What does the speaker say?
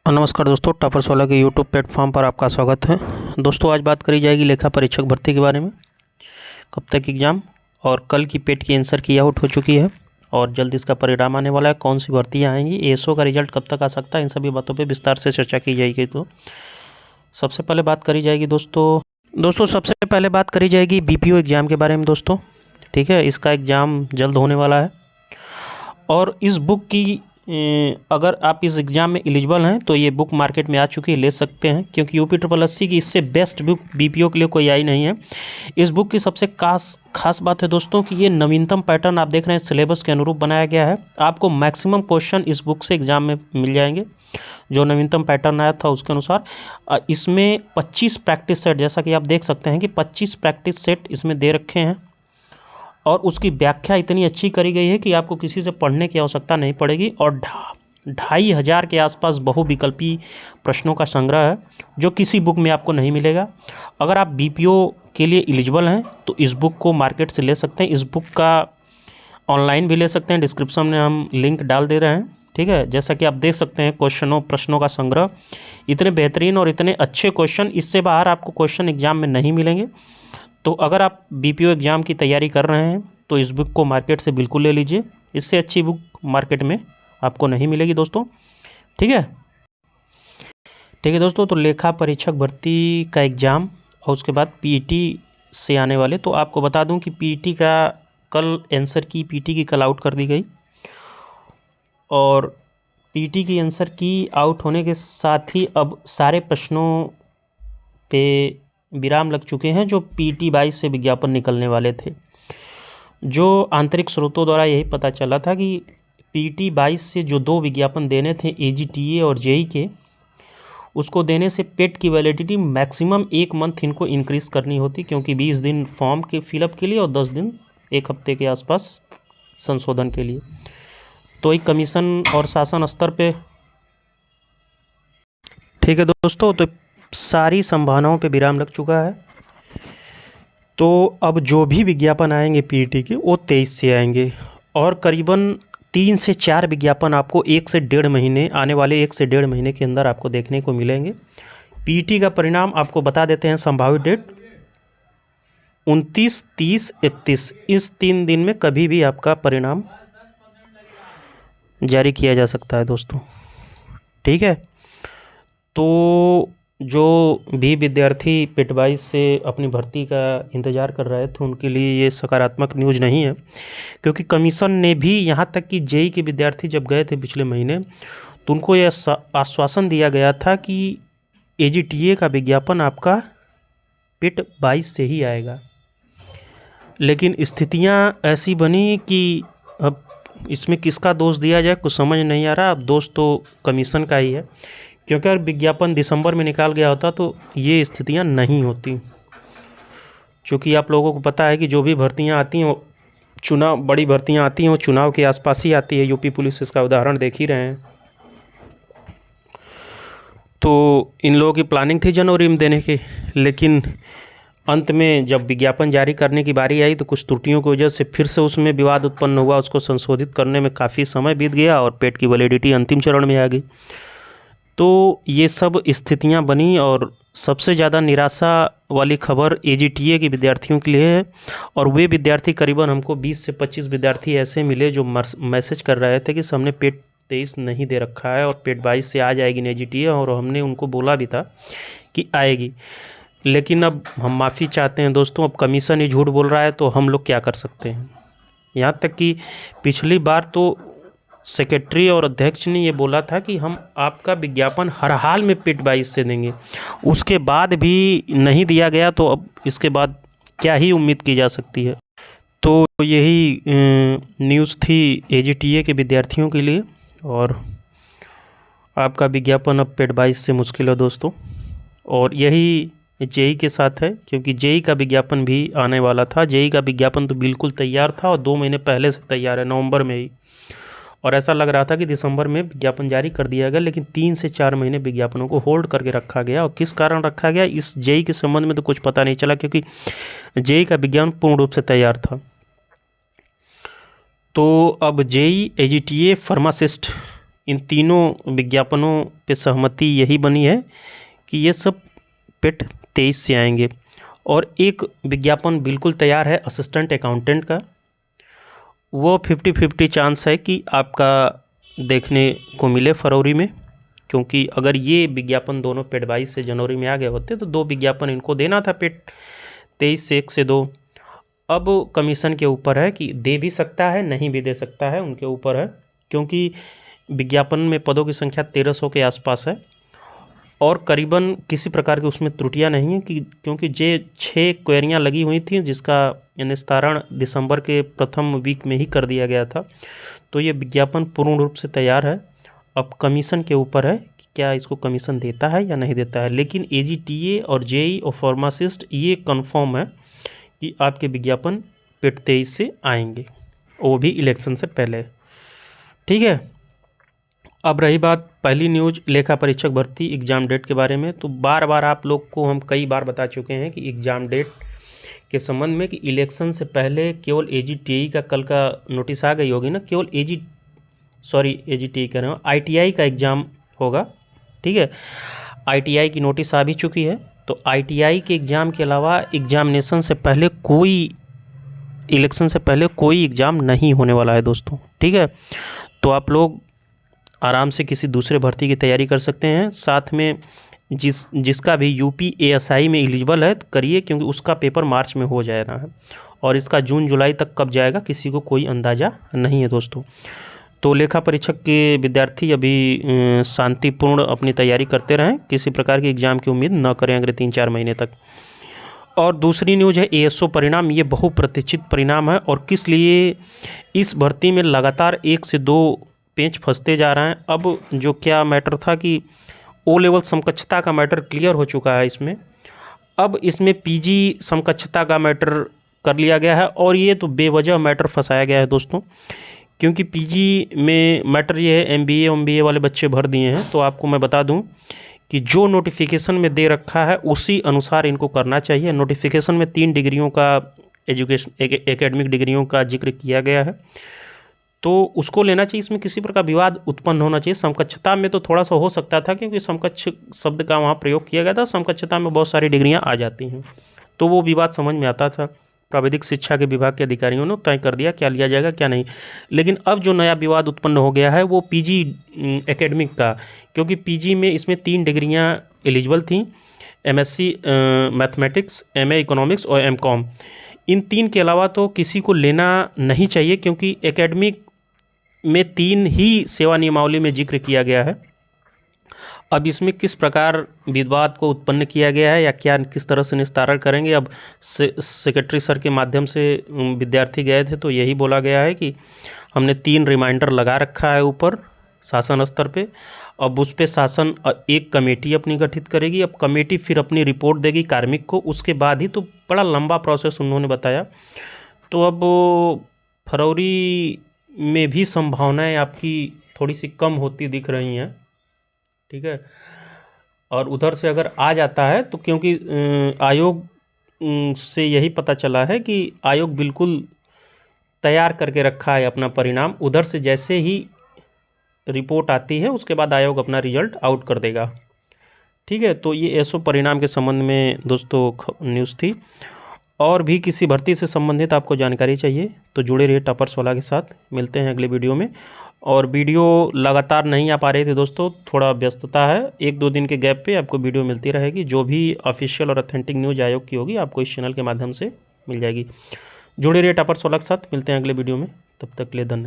नमस्कार दोस्तों, टॉपर्स वाला के यूट्यूब प्लेटफॉर्म पर आपका स्वागत है। दोस्तों आज बात करी जाएगी लेखा परीक्षक भर्ती के बारे में। कब तक एग्ज़ाम और कल की पेट की आंसर की आउट हो चुकी है और जल्द इसका परिणाम आने वाला है। कौन सी भर्तियां आएंगी, एएसओ का रिजल्ट कब तक आ सकता है, इन सभी बातों पे विस्तार से चर्चा की जाएगी। तो सबसे पहले बात करी जाएगी दोस्तों सबसे पहले बात करी जाएगी बीपीओ एग्ज़ाम के बारे में दोस्तों। ठीक है, इसका एग्ज़ाम जल्द होने वाला है और इस बुक की अगर आप इस एग्ज़ाम में एलिजिबल हैं तो ये बुक मार्केट में आ चुकी है, ले सकते हैं, क्योंकि यूपी की इससे बेस्ट बुक बीपीओ के लिए कोई आई नहीं है। इस बुक की सबसे खास बात है दोस्तों कि ये नवीनतम पैटर्न आप देख रहे हैं सिलेबस के अनुरूप बनाया गया है। आपको मैक्सिमम क्वेश्चन इस बुक से एग्ज़ाम में मिल जाएंगे। जो नवीनतम पैटर्न आया था उसके अनुसार इसमें 25 प्रैक्टिस सेट, जैसा कि आप देख सकते हैं कि 25 प्रैक्टिस सेट इसमें दे रखे हैं और उसकी व्याख्या इतनी अच्छी करी गई है कि आपको किसी से पढ़ने की आवश्यकता नहीं पड़ेगी। और 2500 के आसपास बहुविकल्पी प्रश्नों का संग्रह है जो किसी बुक में आपको नहीं मिलेगा। अगर आप बीपीओ के लिए एलिजिबल हैं तो इस बुक को मार्केट से ले सकते हैं। इस बुक का ऑनलाइन भी ले सकते हैं, डिस्क्रिप्शन में हम लिंक डाल दे रहे हैं। ठीक है, जैसा कि आप देख सकते हैं प्रश्नों का संग्रह इतने बेहतरीन और इतने अच्छे क्वेश्चन, इससे बाहर आपको क्वेश्चन एग्जाम में नहीं मिलेंगे। तो अगर आप बीपीओ एग्ज़ाम की तैयारी कर रहे हैं तो इस बुक को मार्केट से बिल्कुल ले लीजिए। इससे अच्छी बुक मार्केट में आपको नहीं मिलेगी दोस्तों। ठीक है दोस्तों, तो लेखा परीक्षक भर्ती का एग्ज़ाम और उसके बाद पीईटी से आने वाले, तो आपको बता दूं कि पीईटी का कल आंसर की पीईटी की कल आउट कर दी गई और पीईटी की आंसर की आउट होने के साथ ही अब सारे प्रश्नों पे विराम लग चुके हैं जो पीईटी 22 से विज्ञापन निकलने वाले थे। जो आंतरिक स्रोतों द्वारा यही पता चला था कि पीईटी 22 से जो 2 विज्ञापन देने थे एजीटीए और जेई के, उसको देने से पेट की वैलिडिटी मैक्सिमम 1 मंथ इनको इंक्रीज़ करनी होती, क्योंकि 20 दिन फॉर्म के फिलअप के लिए और 10 दिन 1 हफ्ते के आसपास संशोधन के लिए। तो एक कमीशन और शासन स्तर पे ठीक है दोस्तों, तो सारी संभावनाओं पे विराम लग चुका है। तो अब जो भी विज्ञापन आएंगे पीईटी के वो 23 से आएंगे और करीबन 3 से 4 विज्ञापन आपको 1 से 1.5 महीने आने वाले 1 से 1.5 महीने के अंदर आपको देखने को मिलेंगे। पीईटी का परिणाम आपको बता देते हैं। संभावित डेट 29, 30, 31, इस 3 दिन में कभी भी आपका परिणाम जारी किया जा सकता है दोस्तों। ठीक है, तो जो भी विद्यार्थी पेट 22 से अपनी भर्ती का इंतज़ार कर रहे थे उनके लिए ये सकारात्मक न्यूज़ नहीं है, क्योंकि कमीशन ने भी यहाँ तक कि जेई के विद्यार्थी जब गए थे पिछले महीने तो उनको यह आश्वासन दिया गया था कि एजीटीए का विज्ञापन आपका पेट 22 से ही आएगा। लेकिन स्थितियाँ ऐसी बनी कि अब इसमें किसका दोष दिया जाए कुछ समझ नहीं आ रहा। अब दोष तो कमीशन का ही है, क्योंकि अगर विज्ञापन दिसंबर में निकाल गया होता तो ये स्थितियां नहीं होती। क्योंकि आप लोगों को पता है कि जो भी भर्तियां आती हैं वो बड़ी भर्तियां आती हैं वो चुनाव के आसपास ही आती है। यूपी पुलिस इसका उदाहरण देख ही रहे हैं। तो इन लोगों की प्लानिंग थी जनवरी में देने की, लेकिन अंत में जब विज्ञापन जारी करने की बारी आई तो कुछ त्रुटियों की वजह से फिर से उसमें विवाद उत्पन्न हुआ। उसको संशोधित करने में काफ़ी समय बीत गया और पेट की वैलिडिटी अंतिम चरण में आ गई। तो ये सब स्थितियां बनी और सबसे ज़्यादा निराशा वाली खबर एजीटीए के विद्यार्थियों के लिए है। और वे विद्यार्थी करीबन हमको 20 से 25 विद्यार्थी ऐसे मिले जो मैसेज कर रहे थे कि हमने पेट 23 नहीं दे रखा है और पेट 22 से आ जाएगी एजीटीए, और हमने उनको बोला भी था कि आएगी। लेकिन अब हम माफ़ी चाहते हैं दोस्तों, अब कमीशन ही झूठ बोल रहा है तो हम लोग क्या कर सकते हैं। यहाँ तक कि पिछली बार तो सेक्रेटरी और अध्यक्ष ने ये बोला था कि हम आपका विज्ञापन हर हाल में पेट 22 से देंगे, उसके बाद भी नहीं दिया गया। तो अब इसके बाद क्या ही उम्मीद की जा सकती है। तो यही न्यूज़ थी एजीटीए के विद्यार्थियों के लिए और आपका विज्ञापन अब पेट 22 से मुश्किल है दोस्तों। और यही जेई के साथ है, क्योंकि जेई का विज्ञापन भी आने वाला था। जेई का विज्ञापन तो बिल्कुल तैयार था और 2 महीने पहले से तैयार है, नवंबर में ही, और ऐसा लग रहा था कि दिसंबर में विज्ञापन जारी कर दिया गया। लेकिन 3 से 4 महीने विज्ञापनों को होल्ड करके रखा गया। और किस कारण रखा गया इस जेई के संबंध में तो कुछ पता नहीं चला, क्योंकि जेई का विज्ञापन पूर्ण रूप से तैयार था। तो अब जेई एजीटीए फार्मासिस्ट इन तीनों विज्ञापनों पे सहमति यही बनी है कि ये सब पेट 23 से आएंगे। और एक विज्ञापन बिल्कुल तैयार है असिस्टेंट अकाउंटेंट का, वो 50-50 चांस है कि आपका देखने को मिले फरवरी में, क्योंकि अगर ये विज्ञापन दोनों पेट 22 से जनवरी में आ गए होते तो 2 विज्ञापन इनको देना था पेट 23 से 1 से 2। अब कमीशन के ऊपर है कि दे भी सकता है, नहीं भी दे सकता है, उनके ऊपर है, क्योंकि विज्ञापन में पदों की संख्या 1300 के आसपास है और करीबन किसी प्रकार की उसमें त्रुटियां नहीं है क्योंकि जे 6 क्वेरियां लगी हुई थी जिसका निस्तारण दिसंबर के प्रथम वीक में ही कर दिया गया था। तो ये विज्ञापन पूर्ण रूप से तैयार है। अब कमीशन के ऊपर है कि क्या इसको कमीशन देता है या नहीं देता है, लेकिन AGTA और JEE और फार्मासिस्ट ये कंफर्म है कि आपके विज्ञापन पेट 23 से आएंगे, वो भी इलेक्शन से पहले। ठीक है, अब रही बात पहली न्यूज लेखा परीक्षक भर्ती एग्ज़ाम डेट के बारे में, तो बार बार आप लोग को हम कई बार बता चुके हैं कि एग्ज़ाम डेट के संबंध में कि इलेक्शन से पहले केवल AGTA का कल का नोटिस आ गई होगी ना, केवल AGTA कह रहे हो, ITI का एग्ज़ाम होगा। ठीक है, ITI की नोटिस आ भी चुकी है, तो ITI के एग्ज़ाम के अलावा एग्जामिनेशन से पहले कोई इलेक्शन से पहले कोई एग्ज़ाम नहीं होने वाला है दोस्तों। ठीक है, तो आप लोग आराम से किसी दूसरे भर्ती की तैयारी कर सकते हैं, साथ में जिसका भी UP ASI में एलिजिबल है तो करिए, क्योंकि उसका पेपर मार्च में हो जाना है और इसका जून जुलाई तक कब जाएगा किसी को कोई अंदाज़ा नहीं है दोस्तों। तो लेखा परीक्षक के विद्यार्थी अभी शांतिपूर्ण अपनी तैयारी करते रहें, किसी प्रकार की एग्ज़ाम की उम्मीद न करें अगले 3-4 महीने तक। और दूसरी न्यूज़ है ASO परिणाम, ये बहुप्रतीक्षित परिणाम है और किस लिए इस भर्ती में लगातार 1 से 2 पेच फंसते जा रहे हैं। अब जो क्या मैटर था कि O लेवल समकक्षता का मैटर क्लियर हो चुका है इसमें, अब इसमें PG समकक्षता का मैटर कर लिया गया है और ये तो बेवजह मैटर फंसाया गया है दोस्तों, क्योंकि PG में मैटर ये है MBA वाले बच्चे भर दिए हैं। तो आपको मैं बता दूं कि जो नोटिफिकेशन में दे रखा है उसी अनुसार इनको करना चाहिए। नोटिफिकेशन में 3 डिग्रियों का एकेडमिक डिग्रियों का जिक्र किया गया है, तो उसको लेना चाहिए। इसमें किसी प्रकार विवाद उत्पन्न होना चाहिए। समकक्षता में तो थोड़ा सा हो सकता था क्योंकि समकक्ष शब्द का वहाँ प्रयोग किया गया था, समकक्षता में बहुत सारी डिग्रियाँ आ जाती हैं, तो वो विवाद समझ में आता था। प्राविधिक शिक्षा के विभाग के अधिकारियों ने तय कर दिया क्या लिया जाएगा क्या नहीं। लेकिन अब जो नया विवाद उत्पन्न हो गया है वो PG एकेडमिक का, क्योंकि PG में इसमें 3 डिग्रियाँ एलिजिबल थीं, MSc मैथमेटिक्स, MA इकोनॉमिक्स और MCOM। इन 3 के अलावा तो किसी को लेना नहीं चाहिए, क्योंकि एकेडमिक में 3 ही सेवा नियमावली में जिक्र किया गया है। अब इसमें किस प्रकार विवाद को उत्पन्न किया गया है या क्या किस तरह से निस्तारण करेंगे, अब सेक्रेटरी सर के माध्यम से विद्यार्थी गए थे तो यही बोला गया है कि हमने 3 रिमाइंडर लगा रखा है ऊपर शासन स्तर पे। अब उस पर शासन एक कमेटी अपनी गठित करेगी, अब कमेटी फिर अपनी रिपोर्ट देगी कार्मिक को, उसके बाद ही, तो बड़ा लंबा प्रोसेस उन्होंने बताया। तो अब फरवरी में भी संभावनाएं आपकी थोड़ी सी कम होती दिख रही हैं। ठीक है, और उधर से अगर आ जाता है तो क्योंकि आयोग से यही पता चला है कि आयोग बिल्कुल तैयार करके रखा है अपना परिणाम, उधर से जैसे ही रिपोर्ट आती है उसके बाद आयोग अपना रिजल्ट आउट कर देगा। ठीक है, तो ये ASO परिणाम के संबंध में दोस्तों न्यूज़ थी। और भी किसी भर्ती से संबंधित आपको जानकारी चाहिए तो जुड़े रहिए टॉपर्स वाला के साथ। मिलते हैं अगले वीडियो में। और वीडियो लगातार नहीं आ पा रही थी दोस्तों, थोड़ा व्यस्तता है, 1-2 दिन के गैप पे आपको वीडियो मिलती रहेगी। जो भी ऑफिशियल और ऑथेंटिक न्यूज़ आयोग की होगी आपको इस चैनल के माध्यम से मिल जाएगी। जुड़े रहिए टॉपर्स वाला के साथ। मिलते हैं अगले वीडियो में, तब तक के लिए धन्यवाद।